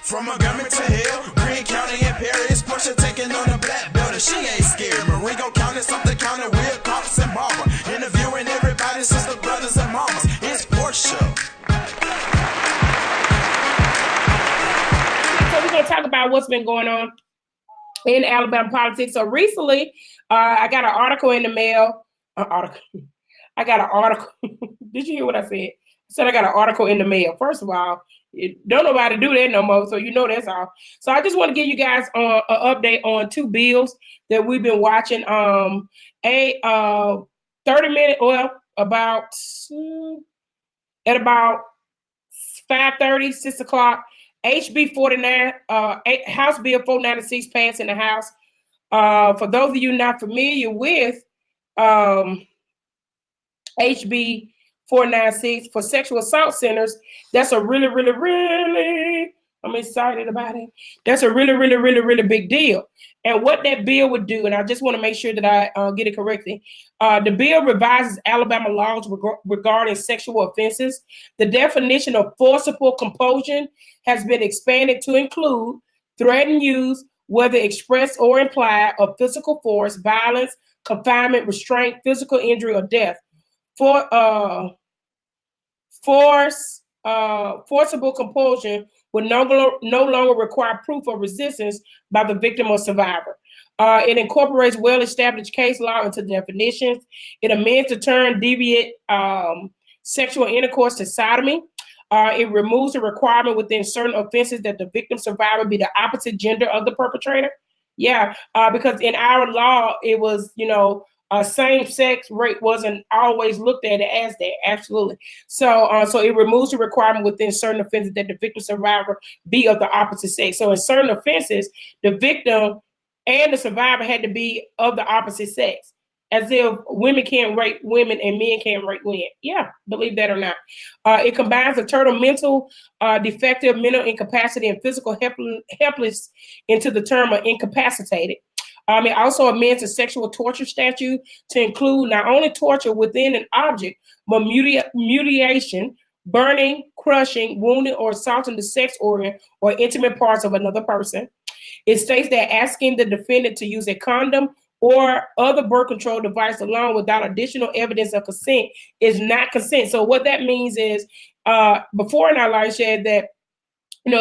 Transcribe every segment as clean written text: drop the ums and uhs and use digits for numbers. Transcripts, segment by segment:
From Montgomery to Hill, Greene County and Perry, it's Portia taking on the Blackbelt, and she ain't scared. Marengo County, something county, Will, Cops, and Barber. Interviewing everybody, sister, brothers, and mamas. It's Portia. So we're going to talk about what's been going on in Alabama politics. So recently, I got an article in the mail. I got an article. Did you hear what I said? I said I got an article in the mail. First of all, don't nobody do that no more, so you know that's all. So I just want to give you guys an update on two bills that we've been watching. A 30-minute, well, about 5:30, 6 o'clock, HB 49, House Bill 496 passed in the House. For those of you not familiar with HB 496 for sexual assault centers, that's a really, I'm excited about it. That's a really big deal. And what that bill would do, and I just want to make sure that I get it correctly, the bill revises Alabama laws regarding sexual offenses. The definition of forcible compulsion has been expanded to include threatened use, whether expressed or implied, of physical force, violence, confinement, restraint, physical injury, or death. Forcible compulsion would no longer require proof of resistance by the victim or survivor. It incorporates well-established case law into definitions. It amends the term deviant sexual intercourse to sodomy. It removes the requirement within certain offenses that the victim survivor be the opposite gender of the perpetrator. Yeah, because in our law, it was, same-sex rape wasn't always looked at as that. Absolutely. So it removes the requirement within certain offenses that the victim survivor be of the opposite sex. So in certain offenses, the victim and the survivor had to be of the opposite sex, as if women can't rape women and men can't rape women. Yeah, believe that or not. It combines the term mental defective, mental incapacity, and physical helpless into the term of incapacitated. It also amends the sexual torture statute to include not only torture within an object, but mutilation, burning, crushing, wounding, or assaulting the sex organ or intimate parts of another person. It states that asking the defendant to use a condom or other birth control device alone without additional evidence of consent is not consent. So what that means is, before in our life, said that,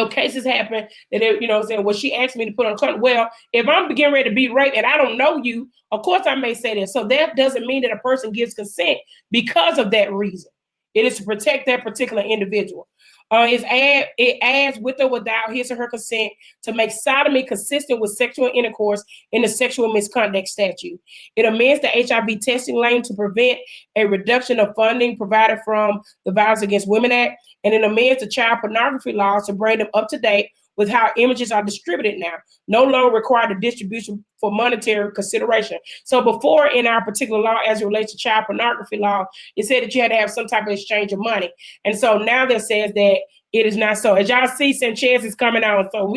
cases happen that, saying, well, she asked me to put on a condom. Well, if I'm getting ready to be raped and I don't know you, of course I may say that. So that doesn't mean that a person gives consent because of that reason. It is to protect that particular individual. It adds with or without his or her consent to make sodomy consistent with sexual intercourse in the sexual misconduct statute. It amends the HIV testing lane to prevent a reduction of funding provided from the Violence Against Women Act, and it amends the child pornography laws to bring them up to date with how images are distributed now, no longer require the distribution for monetary consideration. So before, in our particular law, as it relates to child pornography law, it said that you had to have some type of exchange of money. And so now that says that it is not so. As y'all see, Sanchez is coming out, so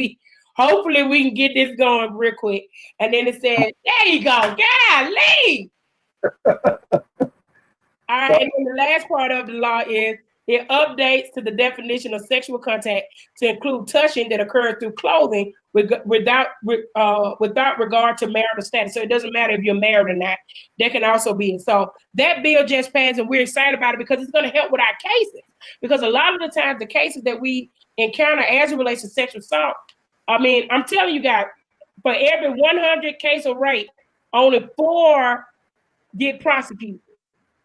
hopefully we can get this going real quick. And then it said, there you go, golly. All right, and then the last part of the law is it updates to the definition of sexual contact to include touching that occurs through clothing without regard to marital status. So it doesn't matter if you're married or not. That can also be it. So that bill just passed, and we're excited about it because it's going to help with our cases. Because a lot of the times, the cases that we encounter as it relates to sexual assault, I'm telling you guys, for every 100 case of rape, only 4 get prosecuted.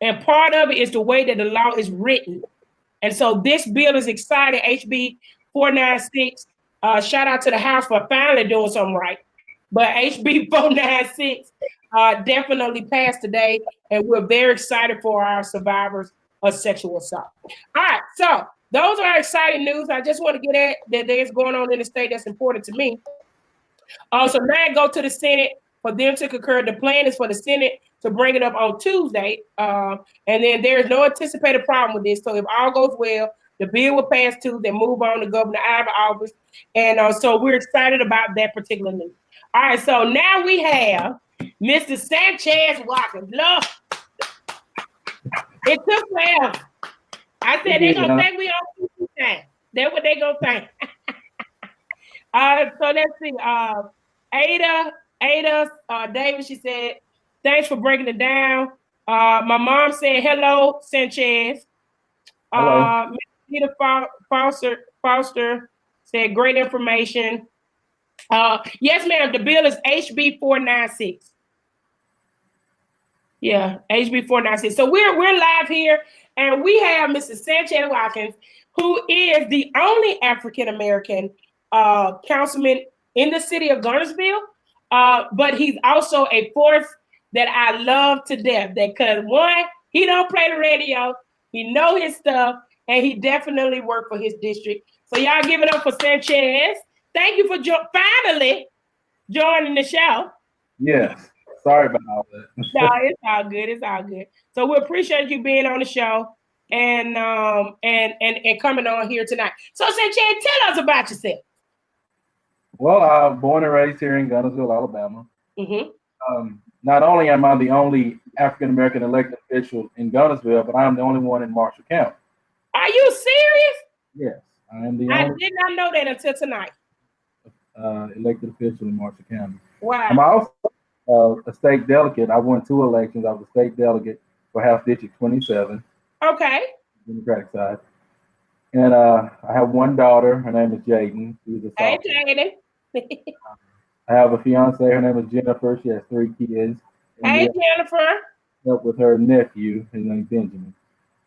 And part of it is the way that the law is written. And so this bill is exciting, HB 496. Shout out to the House for finally doing something right. But HB 496 definitely passed today, and we're very excited for our survivors of sexual assault. All right, so those are exciting news. I just want to get at that there's going on in the state that's important to me. So now I go to the Senate for them to concur. The plan is for the Senate to bring it up on Tuesday. And then there is no anticipated problem with this. So if all goes well, the bill will pass Tuesday, move on to Governor Ivey's office. And so we're excited about that particular news. All right, so now we have Mr. Sanchez Watkins. Look, it took forever. I said they're going to think we on time. That's what they're going to think. So let's see. Ada David, she said, thanks for breaking it down. My mom said, hello, Sanchez. Hello. Miss Peter Foster said, great information. Yes, ma'am. The bill is HB 496. Yeah, HB 496. So we're live here, and we have Mr. Sanchez Watkins, who is the only African American councilman in the city of Guntersville. But he's also a force that I love to death. That because one, he don't play the radio, he know his stuff, and he definitely worked for his district. So y'all give it up for Sanchez. Thank you for finally joining the show. Yes. Sorry about all that. No, it's all good. It's all good. So we appreciate you being on the show and coming on here tonight. So Sanchez, tell us about yourself. Well, I was born and raised here in Guntersville, Alabama. Mm-hmm. Not only am I the only African American elected official in Guntersville, but I'm the only one in Marshall County. Are you serious? Yes, I am the I only did not know that until tonight. elected official in Marshall County. Wow. I'm also a state delegate. I won 2 elections. I was a state delegate for House District 27, Okay. Democratic side. And I have one daughter. Her name is Jaden. She's a Hey, sophomore. Jaden. I have a fiance. Her name is Jennifer. She has 3 kids. And Hey, Jennifer. help with her nephew. His name's Benjamin.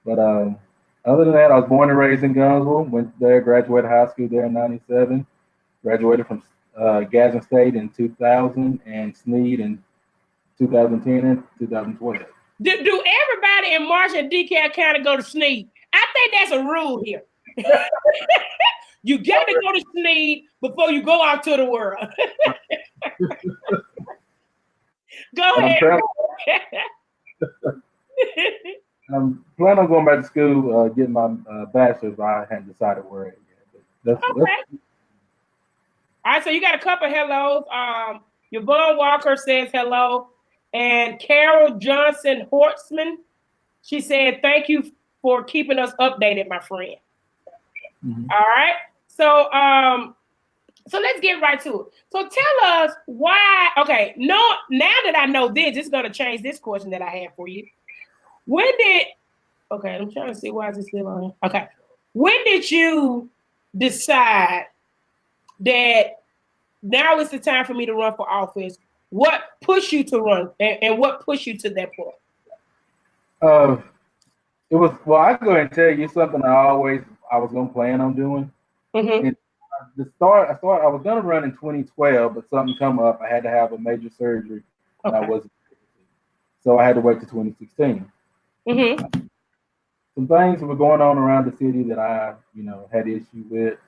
But other than that, I was born and raised in Guntersville. Went there, graduated high school there in '97. Graduated from Gadsden State in 2000 and Sneed in 2010 and 2012. Do everybody in Marshall and DeKalb County go to Sneed? I think that's a rule here. You got to go to Sneed before you go out to the world. Go ahead. I'm planning on going back to school, getting my bachelor's, but I hadn't decided where yet. Okay. All right, so you got a couple hellos. Yvonne Walker says hello. And Carol Johnson Hortsman, she said, thank you for keeping us updated, my friend. Mm-hmm. All right. So let's get right to it. So tell us why, okay, now that I know this is going to change this question that I have for you. Okay, I'm trying to see why is it still on here. Okay. When did you decide that now is the time for me to run for office? What pushed you to run and what pushed you to that point? It was, well, I go ahead and tell you something I was going to plan on doing. Mm-hmm. I was going to run in 2012, but something come up. I had to have a major surgery. Okay. And I wasn't. So I had to wait to 2016. Mm-hmm. Some things were going on around the city that I, had issue with.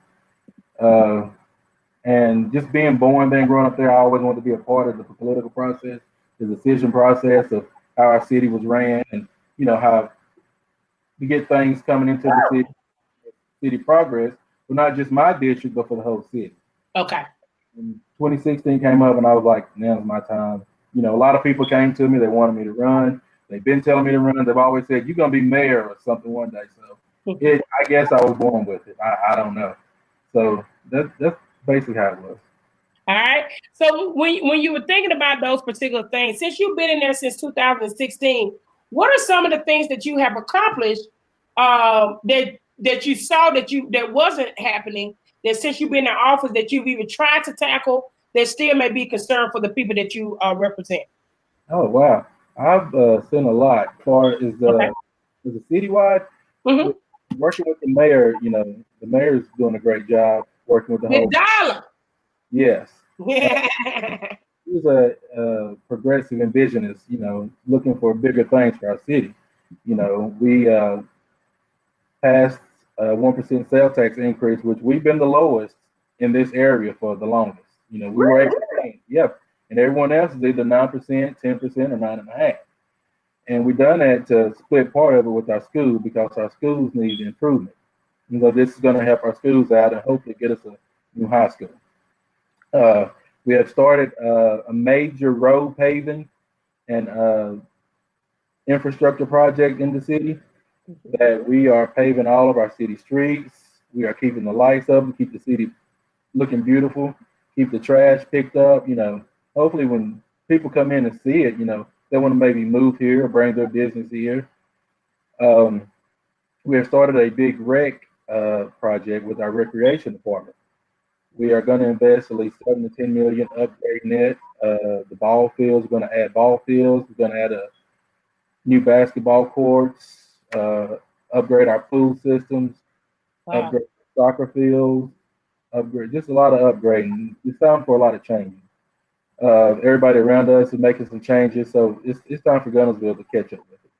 And just being born there and growing up there, I always wanted to be a part of the political process, the decision process of how our city was ran and, how we get things coming into the city progress, but not just my district, but for the whole city. Okay. And 2016 came up and I was like, now's my time. A lot of people came to me. They wanted me to run. They've been telling me to run. They've always said, you're going to be mayor or something one day. So I guess I was born with it. I don't know. So that's basically how it was. All right. So when you were thinking about those particular things, since you've been in there since 2016, what are some of the things that you have accomplished that you saw that wasn't happening, that since you've been in office that you've even tried to tackle that still may be concerned for the people that you represent? Oh, wow. I've seen a lot as far as the citywide. Mm-hmm. Working with the mayor, the mayor is doing a great job working with the whole. Dollar. Yes. Yeah. He's a progressive and visionist, looking for bigger things for our city. We passed a 1% sales tax increase, which we've been the lowest in this area for the longest. We were able to pay, yep. And everyone else is either 9%, 10%, or 9.5%. And we've done that to split part of it with our school because our schools need improvement. This is going to help our schools out and hopefully get us a new high school. We have started a major road paving and infrastructure project in the city that we are paving all of our city streets. We are keeping the lights up and keep the city looking beautiful, keep the trash picked up. You know, hopefully when people come in and see it, you know, they want to maybe move here or bring their business here. Um, we have started a big rec project with our recreation department. We are going to invest at least 7 to 10 million upgrading it. The ball fields, we're going to add ball fields. We're going to add a new basketball courts, upgrade our pool systems, Wow. upgrade soccer fields, upgrade just a lot of upgrading. It's time for a lot of changes. Everybody around us is making some changes, so it's time for Guntersville to catch up with it.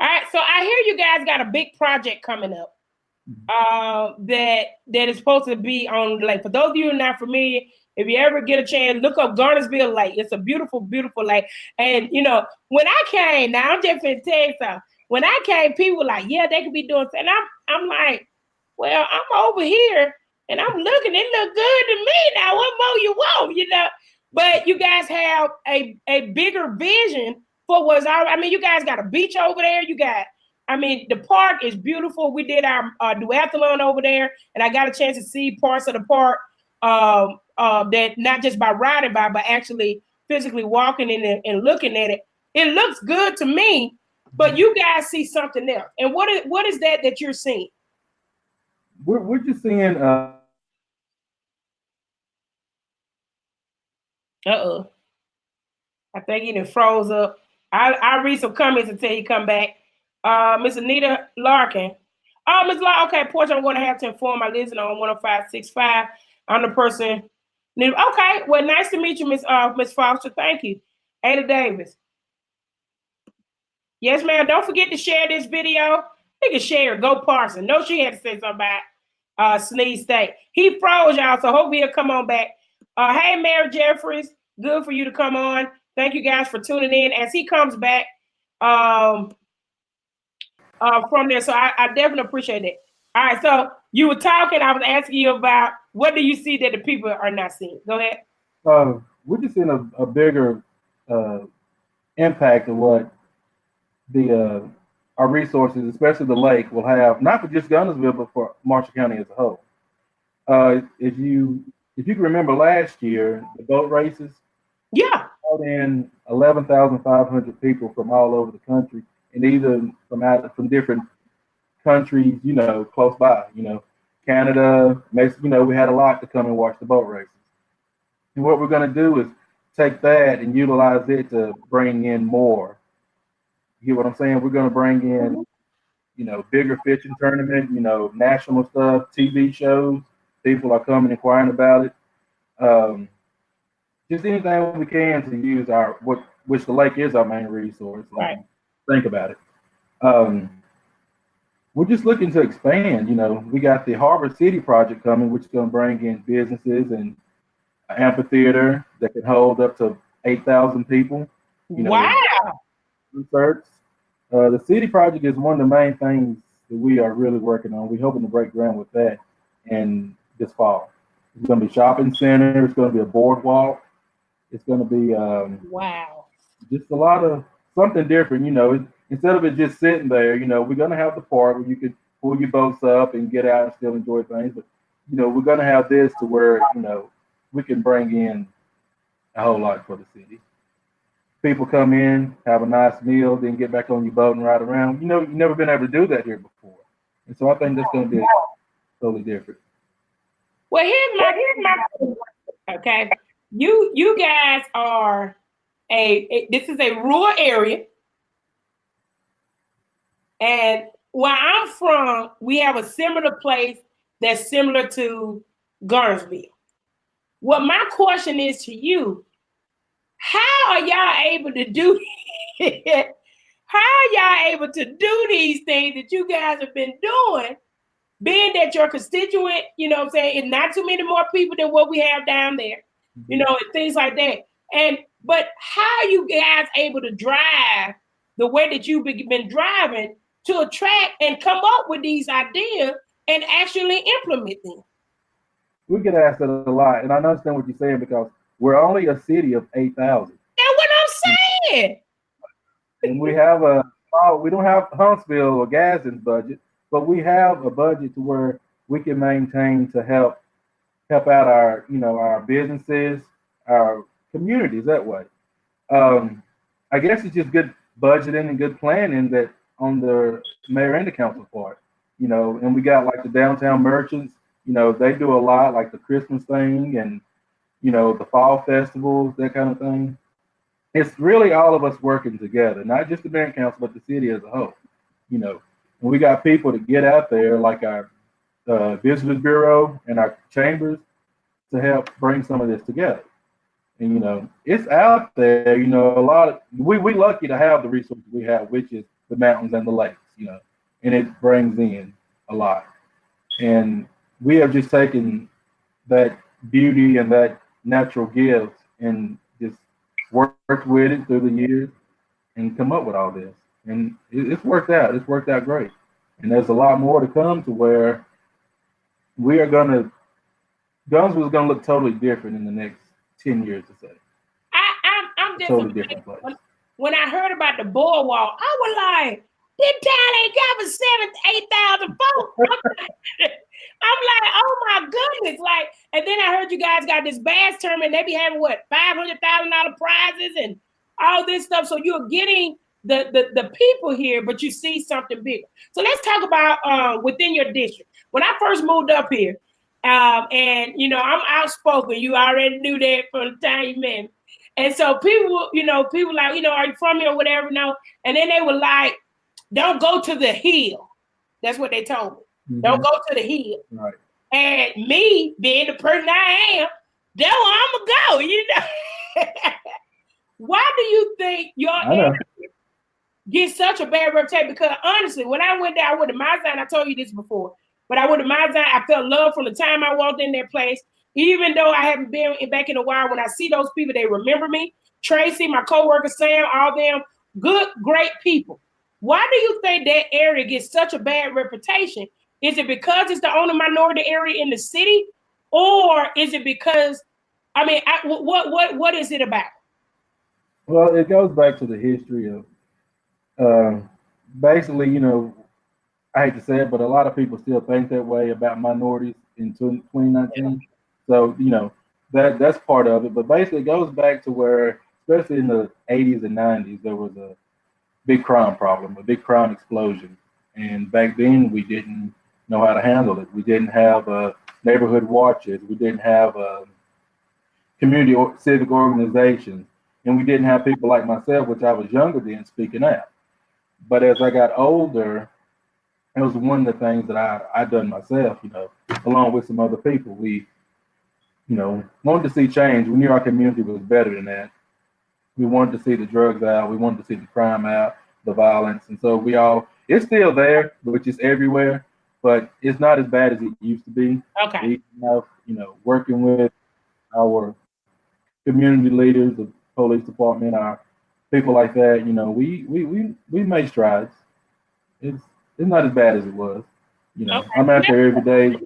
All right, so I hear you guys got a big project coming up. That is supposed to be on the lake. For those of you who are not familiar, if you ever get a chance, look up Guntersville Lake. It's a beautiful, beautiful lake. And you know, when I came, now I'm just gonna tell you something. When I came, people were like, "Yeah, they could be doing," and I'm like, "Well, I'm over here and I'm looking. It look good to me. Now, what more you want?" You know. But you guys have a bigger vision for what's already. I mean, you guys got a beach over there. You got. I mean, the park is beautiful. We did our duathlon over there, and I got a chance to see parts of the park that not just by riding by, but actually physically walking in it and looking at it. It looks good to me, but you guys see something else. And what is that you're seeing? We're just seeing Uh-oh. I think he done froze up. I'll read some comments until he come back. Miss Anita Larkin. Oh, Miss Larkin, okay, Portia, I'm going to have to inform my listener on 105.65. I'm the person. Okay, well, nice to meet you, Miss Foster. Thank you. Ada Davis. Yes, ma'am. Don't forget to share this video. You can share. Go Parson. No, she had to say something about Sneeze State. He froze, y'all, so hopefully he'll come on back. Hey, Mary Jeffries. Good for you to come on. Thank you guys for tuning in. As he comes back from there, so I definitely appreciate it. All right, so you were talking. I was asking you about what do you see that the people are not seeing. Go ahead. we're just seeing a bigger uh, impact of what the our resources, especially the lake, will have not for just Guntersville, but for Marshall County as a whole. If you can remember last year, the boat races, Yeah. brought in 11,500 people from all over the country, and either from different countries, you know, close by, you know, Canada, Mexico. You know, we had a lot to come and watch the boat races. And what we're going to do is take that and utilize it to bring in more. You get what I'm saying? We're going to bring in, you know, bigger fishing tournament, you know, national stuff, TV shows. People are coming inquiring about it. Just anything we can to use which the lake is our main resource. Right. Think about it. We're just looking to expand. You know, we got the Harbor City project coming, which is going to bring in businesses and an amphitheater that can hold up to 8,000 people. You know, wow. Concerts. The city project is one of the main things that we are really working on. We're hoping to break ground with that in this fall. It's going to be shopping center. It's going to be a boardwalk. It's going to be wow. just a lot of something different. You know, instead of it just sitting there, you know, we're going to have the park where you can pull your boats up and get out and still enjoy things. But, you know, we're going to have this to where, you know, we can bring in a whole lot for the city. People come in, have a nice meal, then get back on your boat and ride around. You know, you've never been able to do that here before. And so I think that's going to be totally different. Well, here's my okay. You guys are this is a rural area. And where I'm from, we have a similar place that's similar to Guntersville. What my question is to you, how are y'all able to do how are y'all able to do these things that you guys have been doing, being that your constituent, you know what I'm saying, is not too many more people than what we have down there, you know, and things like that. But how are you guys able to drive the way that you've been driving to attract and come up with these ideas and actually implement them? We get asked that a lot, and I understand what you're saying because we're only a city of 8,000. That's what I'm saying. And we don't have Huntsville or Gadsden's budget, but we have a budget to where we can maintain to help help out our, our businesses, our communities that way. I guess it's just good budgeting and good planning that on the mayor and the council part, and we got like the downtown merchants, they do a lot like the Christmas thing and, the fall festivals, that kind of thing. It's really all of us working together, not just the mayor and council, but the city as a whole. And we got people to get out there like our Visitors Bureau and our chambers to help bring some of this together. And it's out there. A lot of we lucky to have the resources we have, which is the mountains and the lakes. And it brings in a lot. And we have just taken that beauty and that natural gift and just worked with it through the years and come up with all this. And it's worked out. It's worked out great. And there's a lot more to come to where we are gonna Guntersville is gonna look totally different in the next 10 years or so. I'm just totally different place. When I heard about the boardwalk, I was like, this town ain't got for 7,000 to 8,000 folks. I'm like, oh my goodness. Like, and then I heard you guys got this bass tournament. They be having what, $500,000 prizes and all this stuff. So you're getting the people here, but you see something bigger. So let's talk about within your district. When I first moved up here, and I'm outspoken. You already knew that from the time you met me. And so people like, are you from here or whatever? And then they were like, don't go to the hill. That's what they told me. Mm-hmm. Don't go to the hill. Right. And me being the person I am, that's where I'm gonna go, Why do you think your area gets such a bad reputation? Because honestly, when I went there, I went to my side, I told you this before, but I went to my side, I felt love from the time I walked in that place. Even though I haven't been back in a while, when I see those people, they remember me. Tracy, my coworker, Sam, all them, good, great people. Why do you think that area gets such a bad reputation? Is it because it's the only minority area in the city? Or is it because, what is it about? Well, it goes back to the history of, basically, I hate to say it, but a lot of people still think that way about minorities in 2019. So, that's part of it. But basically, it goes back to where, especially in the 80s and 90s, there was a big crime problem, a big crime explosion. And back then, we didn't know how to handle it. We didn't have neighborhood watches. We didn't have community or civic organizations. And we didn't have people like myself, which I was younger then, speaking out. But as I got older, it was one of the things that I done myself, along with some other people. We, wanted to see change. We knew our community was better than that. We wanted to see the drugs out. We wanted to see the crime out, the violence. And so it's still there, which is everywhere, but it's not as bad as it used to be. Okay. We have, working with our community leaders, the police department, our people like that, we made strides. It's not as bad as it was. Okay. I'm out there every day.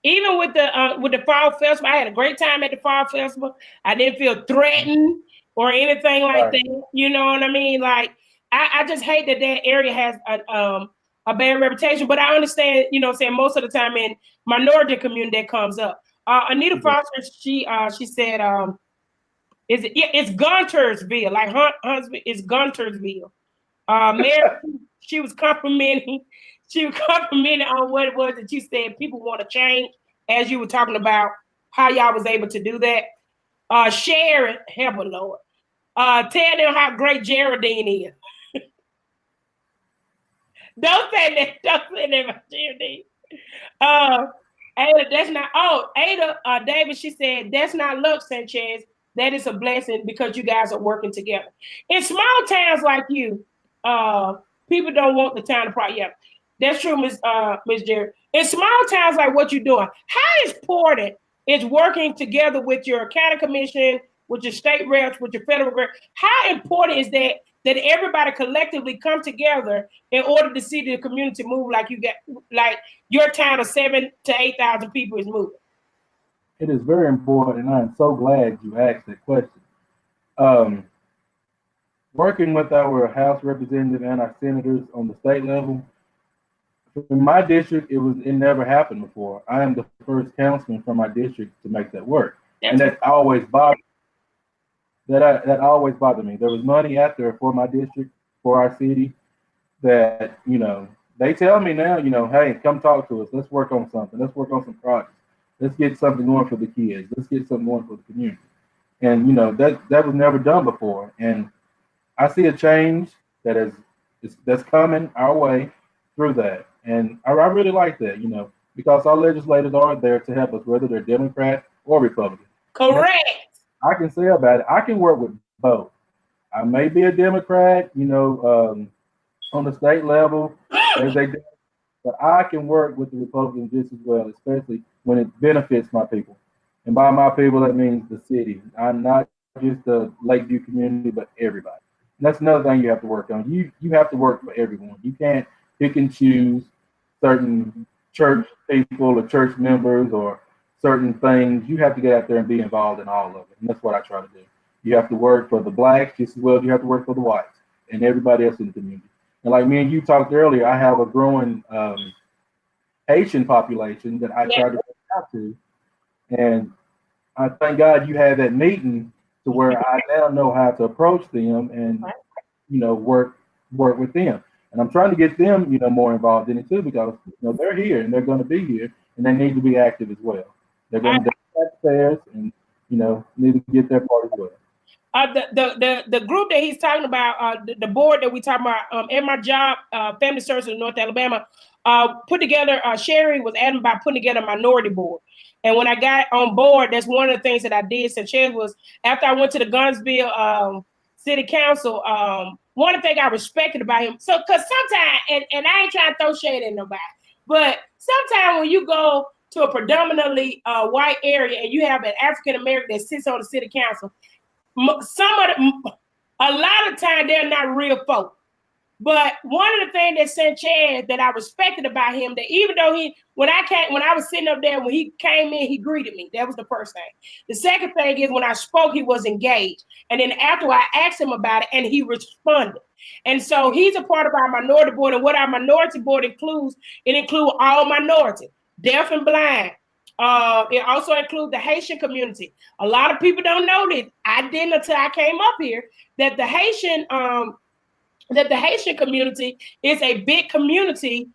Even with the fall festival, I had a great time at the fall festival. I didn't feel threatened or anything like that. You know what I mean? Like, I just hate that area has a bad reputation. But I understand, saying most of the time in minority community that comes up. Anita Foster, she said, it's Guntersville, like Huntsville, it's Guntersville. Mary, she was complimenting on what it was that you said people want to change, as you were talking about how y'all was able to do that. Sharon, help her, Lord. Tell them how great Geraldine is. Don't say that about Geraldine. Ada, that's not, Ada David, she said, that's not luck, Sanchez. That is a blessing because you guys are working together. In small towns like you, people don't want the town to prosper. Yeah, that's true, Miss Jerry. In small towns like what you're doing, how important is working together with your county commission, with your state reps, with your federal reps? How important is that everybody collectively come together in order to see the community move like your town of 7,000 to 8,000 people is moving? It is very important, and I'm so glad you asked that question. Working with our House representative and our senators on the state level, in my district, it never happened before. I am the first councilman from my district to make that work, and that always bothered. That always bothered me. There was money out there for my district, for our city, that they tell me now, hey, come talk to us. Let's work on something. Let's work on some projects. Let's get something going for the kids. Let's get something going for the community. And that was never done before. And I see a change that's coming our way through that. And I really like that, because our legislators are there to help us, whether they're Democrat or Republican. Correct. I can say about it, I can work with both. I may be a Democrat, on the state level, as they do, but I can work with the Republicans just as well, especially when it benefits my people. And by my people, that means the city. I'm not just the Lakeview community, but everybody. And that's another thing you have to work on. You have to work for everyone. You can't pick and choose certain church people or church members or certain things. You have to get out there and be involved in all of it. And that's what I try to do. You have to work for the blacks just as well as you have to work for the whites and everybody else in the community. And like me and you talked earlier, I have a growing Haitian population that I try to reach out to. And I thank God you had that meeting to where I now know how to approach them and, work with them. And I'm trying to get them, more involved in it too, because, they're here and they're going to be here and they need to be active as well. They're going to be upstairs and, need to get their part as well. The group that he's talking about, the board that we talking about, in my job, Family Services in North Alabama, put together, Sherry was adamant about putting together a minority board. And when I got on board, that's one of the things that I did. So Sherry was, after I went to the Guntersville City Council, one of the things I respected about him, so because sometimes, and I ain't trying to throw shade at nobody, but sometimes when you go to a predominantly white area and you have an African American that sits on the city council, a lot of time they're not real folk. But one of the things that Santee that I respected about him, that even though when I was sitting up there, when he came in, he greeted me. That was the first thing. The second thing is when I spoke, he was engaged. And then after I asked him about it, and he responded. And so he's a part of our minority board. And what our minority board includes, it includes all minorities, deaf and blind. It also includes the Haitian community. A lot of people don't know this. I didn't until I came up here, that the Haitian community is a big community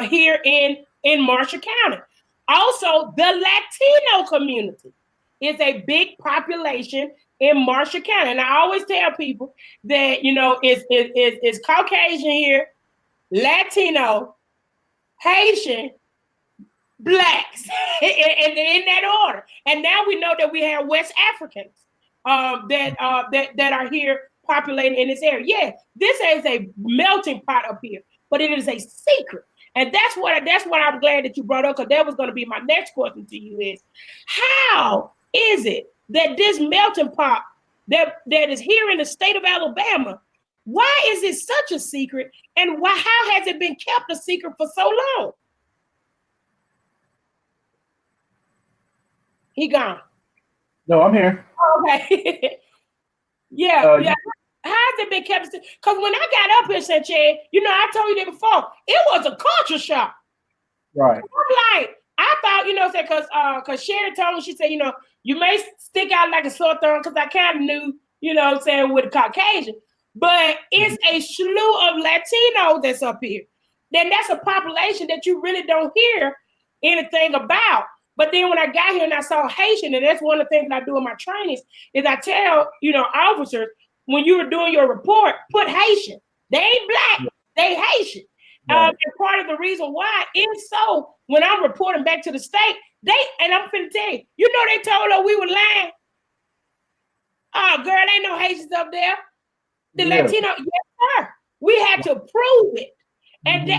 here in Marshall County. Also, the Latino community is a big population in Marshall County. And I always tell people that, it's Caucasian here, Latino, Haitian, blacks, and in that order. And now we know that we have West Africans that are here populating in this area. Yeah, this is a melting pot up here, but it is a secret. And that's what I'm glad that you brought up, because that was going to be my next question to you is, how is it that this melting pot that is here in the state of Alabama, why is it such a secret, and how has it been kept a secret for so long? He gone. No, I'm here. Okay. Yeah. How has it been kept? Because when I got up here, Santee, I told you that before, it was a culture shock. Right. I'm like, I thought, because Sherry told me, she said, you may stick out like a sore thumb, because I kind of knew, with Caucasian, but it's a slew of Latinos that's up here. Then that's a population that you really don't hear anything about. But then when I got here and I saw Haitian, and that's one of the things that I do in my trainings, is I tell, officers, when you were doing your report, put Haitian. They ain't black, they Haitian. Right. And part of the reason why is so when I'm reporting back to the state, and I'm finna tell you, they told her we were lying. Oh, girl, ain't no Haitians up there. The Latino, yes, sir. We had to prove it. And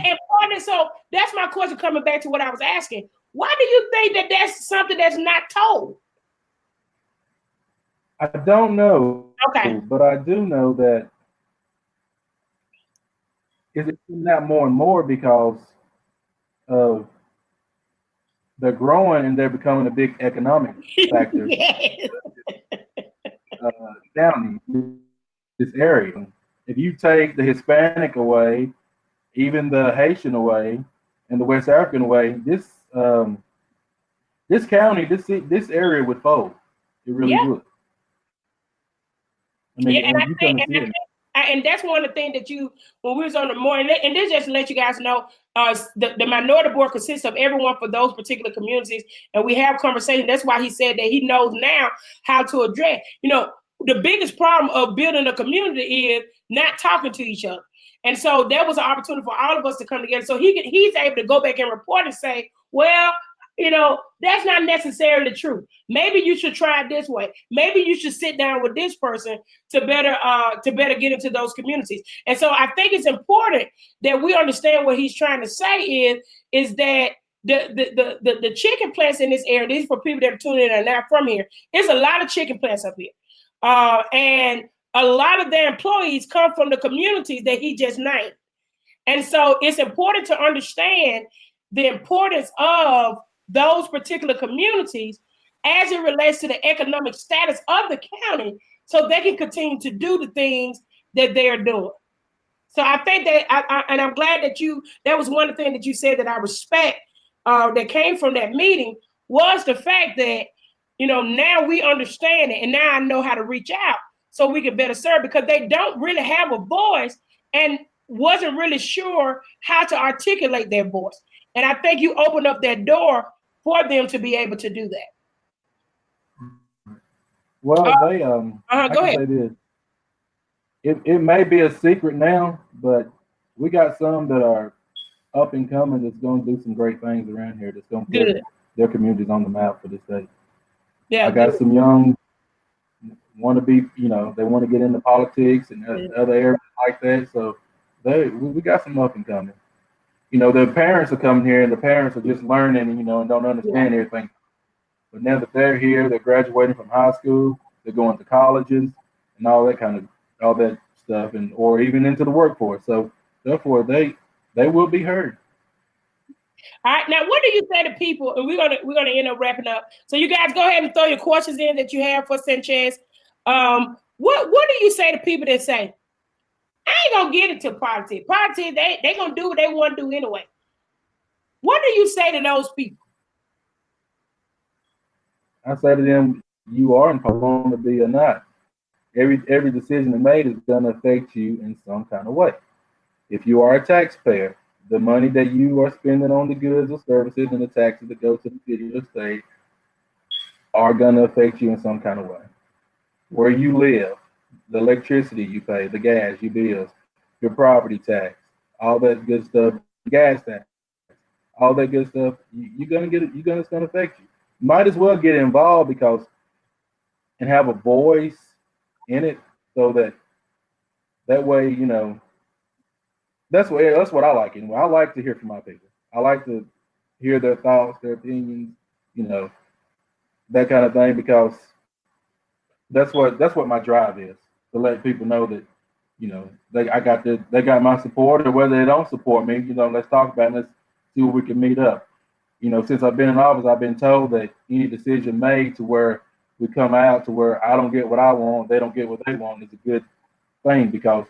so that's my question coming back to what I was asking. Why do you think that that's something that's not told? I don't know. Okay. But I do know that it's coming out more and more because of they're growing and they're becoming a big economic factor down in this area. If you take the Hispanic away, even the Haitian away, and the West African way, this county, this area would fold. It really Yeah. would. I mean, Yeah, and and you come to see it. and that's one of the things that when we was on the morning, and this just to let you guys know, the minority board consists of everyone for those particular communities, and we have conversation. That's why he said that he knows now how to address. The biggest problem of building a community is not talking to each other, and so there was an opportunity for all of us to come together. So he's able to go back and report and say, well, that's not necessarily true. Maybe you should try it this way. Maybe you should sit down with this person to better get into those communities. And so I think it's important that we understand what he's trying to say is that the chicken plants in this area, these for people that are tuning in and not from here, there's a lot of chicken plants up here. And a lot of their employees come from the communities that he just named. And so it's important to understand the importance of those particular communities as it relates to the economic status of the county, so they can continue to do the things that they're doing. So I think that, and I'm glad that that was one of the things that you said that I respect, that came from that meeting, was the fact that, now we understand it, and now I know how to reach out so we can better serve, because they don't really have a voice and wasn't really sure how to articulate their voice. And I think you opened up that door for them to be able to do that. Well, go I can ahead. say this. It may be a secret now, but we got some that are up and coming that's going to do some great things around here. That's going to put their communities on the map for this state. Yeah, I got some young want to be, they want to get into politics and other areas like that. So we got some up and coming. The parents are coming here, and the parents are just learning, and don't understand everything. But now that they're here, they're graduating from high school, they're going to colleges, and all that stuff, or even into the workforce. So therefore, they will be heard. All right, now what do you say to people? And we're gonna end up wrapping up. So you guys go ahead and throw your questions in that you have for Sanchez. What do you say to people that say, I ain't gonna get into politics? Politics, they gonna do what they want to do anyway. What do you say to those people? I say to them, you are informed to be or not. Every decision they made is gonna affect you in some kind of way. If you are a taxpayer, the money that you are spending on the goods or services and the taxes that go to the city or state are gonna affect you in some kind of way. Where you live, the electricity you pay, the gas, your bills, your property tax, all that good stuff, gas tax, all that good stuff, it's gonna affect you. Might as well get involved and have a voice in it, so that way, that's what I like anyway. I like to hear from my people. I like to hear their thoughts, their opinions, that kind of thing, because that's what my drive is, to let people know that, they got my support, or whether they don't support me, let's talk about it, let's see where we can meet up. Since I've been in office, I've been told that any decision made to where we come out to where I don't get what I want, they don't get what they want, is a good thing, because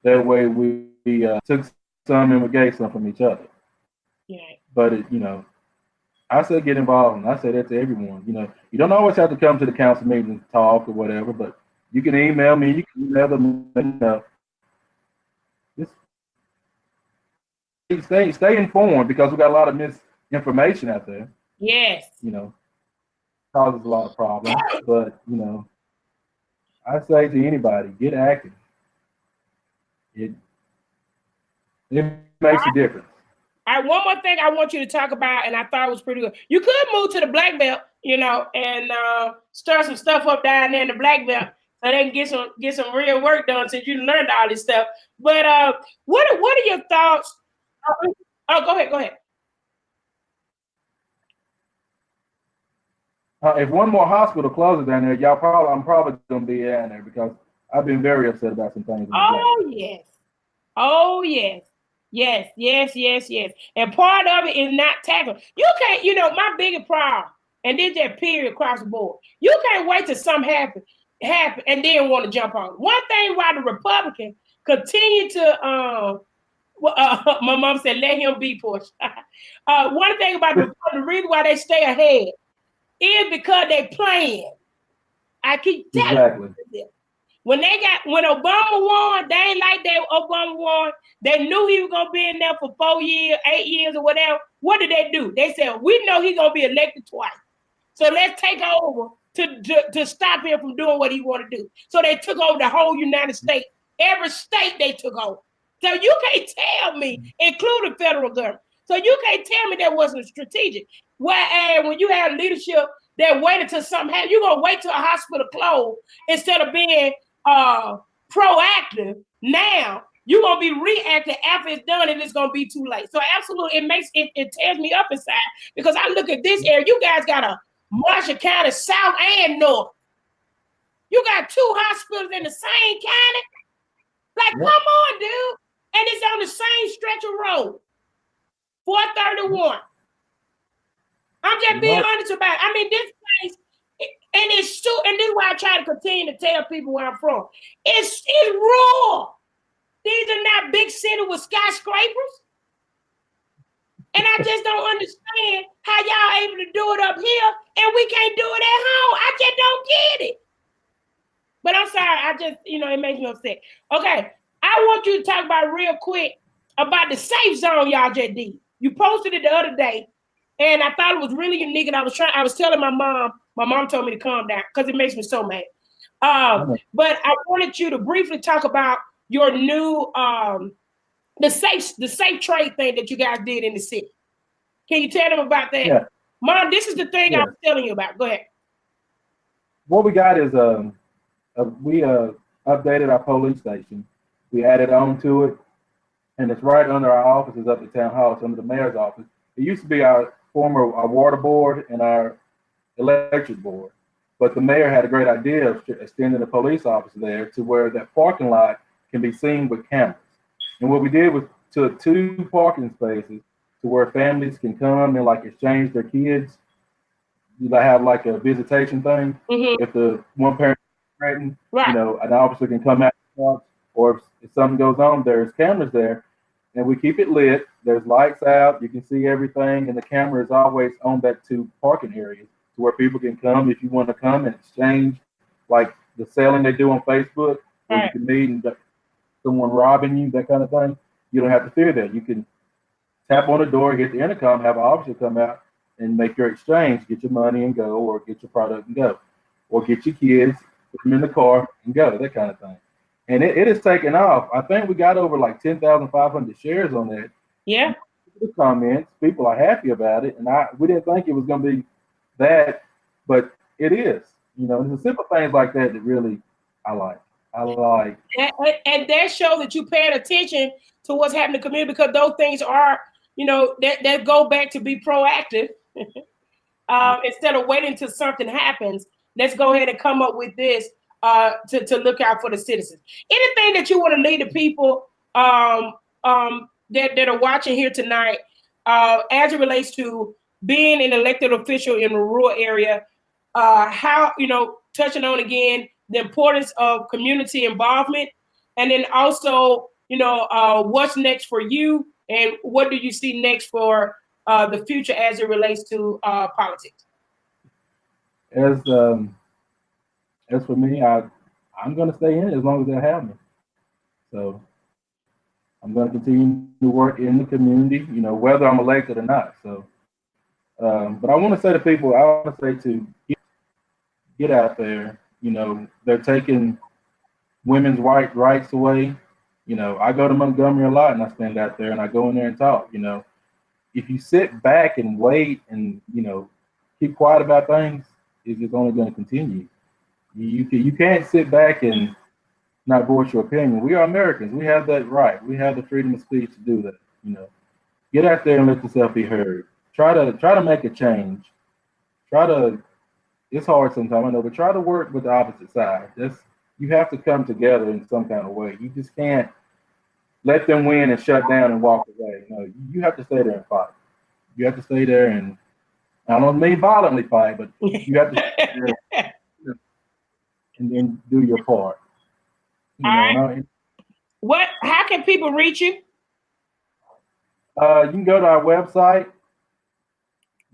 that way we took some and we gave some from each other. Yeah. But I say get involved, and I say that to everyone. You don't always have to come to the council meeting and talk or whatever, but you can email me, you can email them. Just stay informed, because we got a lot of misinformation out there. Yes. Causes a lot of problems. But I say to anybody, get active. It makes a difference. All right, one more thing I want you to talk about, and I thought it was pretty good. You could move to the Blackbelt, and start some stuff up down there in the Blackbelt, so they can get some real work done, since you learned all this stuff. But what are your thoughts? Oh, go ahead. If one more hospital closes down there, I'm probably gonna be down there, because I've been very upset about some things. Oh yes. And part of it is not tackling. You can't, my biggest problem, and this that period across the board. You can't wait till something happen and then want to jump on. One thing why the Republicans continue to Well, my mom said, let him be, Portia. One thing about the reason why they stay ahead is because they playing. I keep telling you. When Obama won, they ain't like that Obama won. They knew he was gonna be in there for 4 years, 8 years, or whatever. What did they do? They said, we know he's gonna be elected twice. So let's take over to stop him from doing what he want to do. So they took over the whole United States. Every state they took over. So you can't tell me, including federal government. So you can't tell me that wasn't strategic. Whereas when you have leadership that waited till something happened, you're gonna wait till a hospital closed instead of being proactive. Now you're gonna be reactive after it's done, and it's gonna be too late. So absolutely, it tears me up inside because I look at this area. You guys got a Marshall County, South and North. You got 2 hospitals in the same county. Like, come on, dude. And it's on the same stretch of road. 431. I'm just being honest about it. I mean, this place, and it's so, and this is why I try to continue to tell people where I'm from. It's raw. These are not big cities with skyscrapers. And I just don't understand how y'all able to do it up here and we can't do it at home. I just don't get it. But I'm sorry, I just, it makes me upset. Okay, I want you to talk about real quick about the safe zone y'all just did. You posted it the other day, and I thought it was really unique. And I was telling my mom told me to calm down because it makes me so mad. But I wanted you to briefly talk about your new the safe trade thing that you guys did in the city. Can you tell them about that? Yeah. Mom, this is the thing I was telling you about. Go ahead. What we got is we updated our police station. We added on to it, and it's right under our offices up at Town Hall. It's under the mayor's office. It used to be our water board and our electric board, but the mayor had a great idea of extending the police office there to where that parking lot can be seen with cameras. And what we did was took 2 parking spaces to where families can come and like exchange their kids. You have like a visitation thing. Mm-hmm. If the one parent is threatened, an officer can come out, or if something goes on, there's cameras there, and we keep it lit. There's lights out. You can see everything, and the camera is always on that 2 parking areas to where people can come if you want to come and exchange, like the selling they do on Facebook, where you can meet and someone robbing you, that kind of thing. You don't have to fear that. You can tap on the door, hit the intercom, have an officer come out and make your exchange, get your money and go, or get your product and go, or get your kids, put them in the car and go, that kind of thing. And it has taken off. I think we got over like 10,500 shares on that. Yeah. The comments, people are happy about it, and we didn't think it was going to be that, but it is. It's the simple things like that that really I like. And that shows that you paying attention to what's happening in the community, because those things are, that go back to be proactive. Instead of waiting until something happens, let's go ahead and come up with this to look out for the citizens. Anything that you want to lead the people that are watching here tonight as it relates to being an elected official in a rural area, how, touching on again the importance of community involvement, and then also, what's next for you, and what do you see next for the future as it relates to politics? As for me, I'm going to stay in it as long as they have me. So I'm going to continue to work in the community, whether I'm elected or not. So, but I want to say to people, get out there. They're taking women's rights away. I go to Montgomery a lot, and I stand out there and I go in there and talk. If you sit back and wait and keep quiet about things, it's just only going to continue. You can't sit back and not voice your opinion. We are Americans. We have that right. We have the freedom of speech to do that. Get out there and let yourself be heard. Try to make a change. It's hard sometimes, I know, but try to work with the opposite side. You have to come together in some kind of way. You just can't let them win and shut down and walk away. You have to stay there and fight. You have to stay there, and I don't mean violently fight, but you have to stay there and then do your part. How can people reach you? You can go to our website,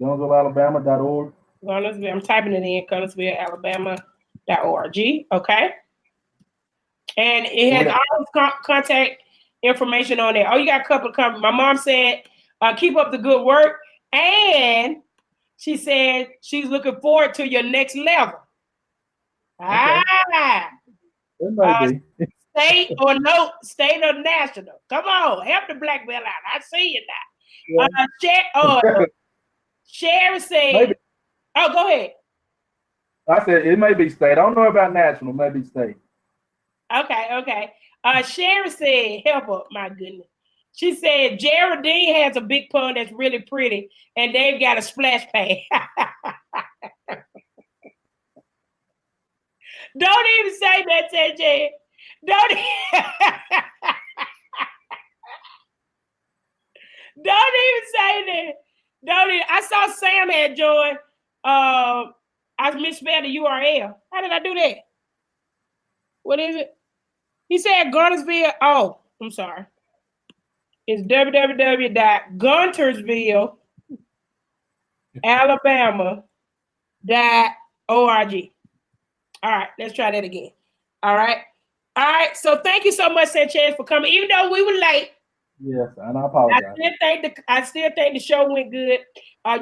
GuntersvilleAlabama.org. Guntersville, I'm typing it in, GuntersvilleAlabama.org. Okay. And it has all the contact information on there. Oh, you got a couple of comments. My mom said, keep up the good work. And she said she's looking forward to your next level. Okay. It might be. State or national. Come on, help the black belt out. I see you now. Yeah. Sherry said, maybe. Oh, go ahead. I said it may be state. I don't know about national, maybe state. Okay. Sherry said, help up, my goodness. She said, Geraldine has a big pond that's really pretty, and they've got a splash pad. Don't even say that, Santee. Don't even say that. I saw Sam had joined. I misspelled the URL. How did I do that? What is it? He said Guntersville. Oh, I'm sorry. It's www.guntersvillealabama.org. All right, let's try that again. All right. So thank you so much, Sanchez, for coming. Even though we were late. Yes, and I apologize. I still think the show went good.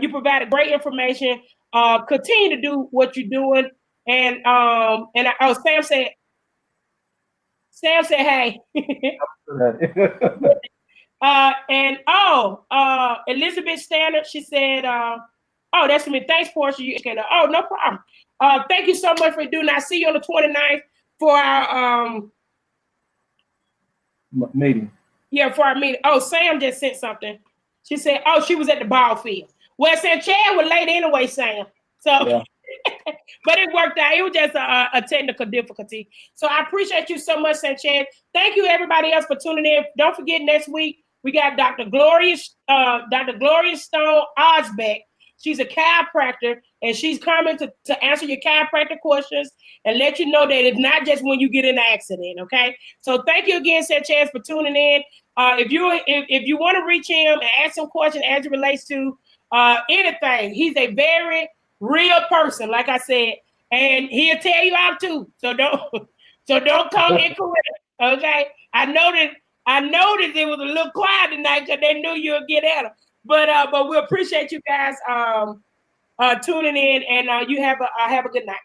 You provided great information. Continue to do what you're doing. And Sam said, hey. Elizabeth Standard, she said, oh, that's me. Thanks, Portia. Oh, no problem. Thank you so much for doing that. I'll see you on the 29th for our meeting. Yeah, for our meeting. Oh, Sam just sent something. She said, oh, she was at the ball field. Well, Sanchez was late anyway, Sam. So, yeah. But it worked out. It was just a technical difficulty. So I appreciate you so much, Sanchez. Thank you, everybody else, for tuning in. Don't forget, next week, we got Dr. Gloria Stone Osbeck. She's a chiropractor, and she's coming to answer your chiropractic questions and let you know that it's not just when you get in an accident, okay? So thank you again, Sanchez, for tuning in. If you want to reach him and ask him questions as it relates to anything, he's a very real person, like I said, and he'll tell you out too. So don't come incorrect, okay? I noticed it was a little quiet tonight because they knew you'll get at him. But we appreciate you guys tuning in, and you have a good night.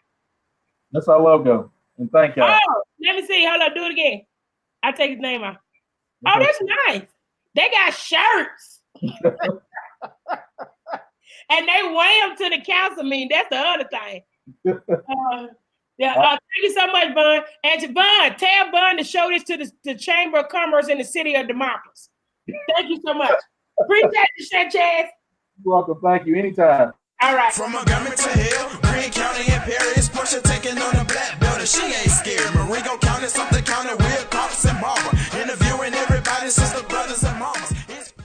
That's our logo, and thank y'all. Oh, let me see. Hold on, do it again. I take his name out. Oh, that's nice. They got shirts, and they weigh them to the council meeting. That's the other thing. Thank you so much, Bun. And to Bun, tell Bun to show this to the Chamber of Commerce in the city of Demopolis. Thank you so much. Appreciate you, Sanchez. You're welcome. Thank you. Anytime. All right. From Montgomery to Hill, Greene County and Perry, Portia taking on the Blackbelt.